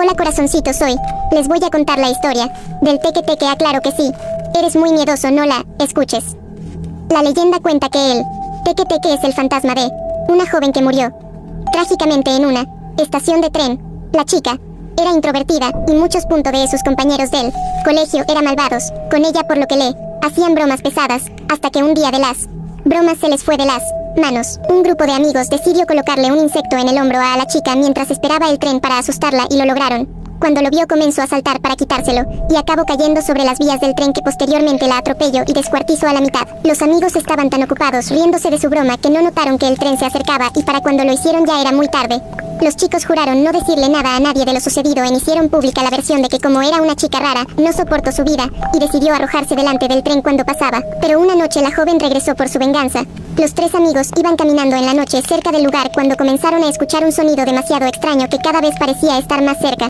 Hola corazoncitos, hoy les voy a contar la historia del teque teque. Aclaro que sí, eres muy miedoso, no la escuches. La leyenda cuenta que el teque teque es el fantasma de una joven que murió trágicamente en una estación de tren. La chica era introvertida y muchos de sus compañeros del colegio eran malvados con ella, por lo que le hacían bromas pesadas, hasta que un día de las bromas se les fue de las manos. Un grupo de amigos decidió colocarle un insecto en el hombro a la chica mientras esperaba el tren para asustarla, y lo lograron. Cuando lo vio, comenzó a saltar para quitárselo y acabó cayendo sobre las vías del tren, que posteriormente la atropelló y descuartizó a la mitad. Los amigos estaban tan ocupados riéndose de su broma que no notaron que el tren se acercaba, y para cuando lo hicieron ya era muy tarde. Los chicos juraron no decirle nada a nadie de lo sucedido e hicieron pública la versión de que, como era una chica rara, no soportó su vida y decidió arrojarse delante del tren cuando pasaba. Pero una noche la joven regresó por su venganza. Los tres amigos iban caminando en la noche cerca del lugar cuando comenzaron a escuchar un sonido demasiado extraño que cada vez parecía estar más cerca.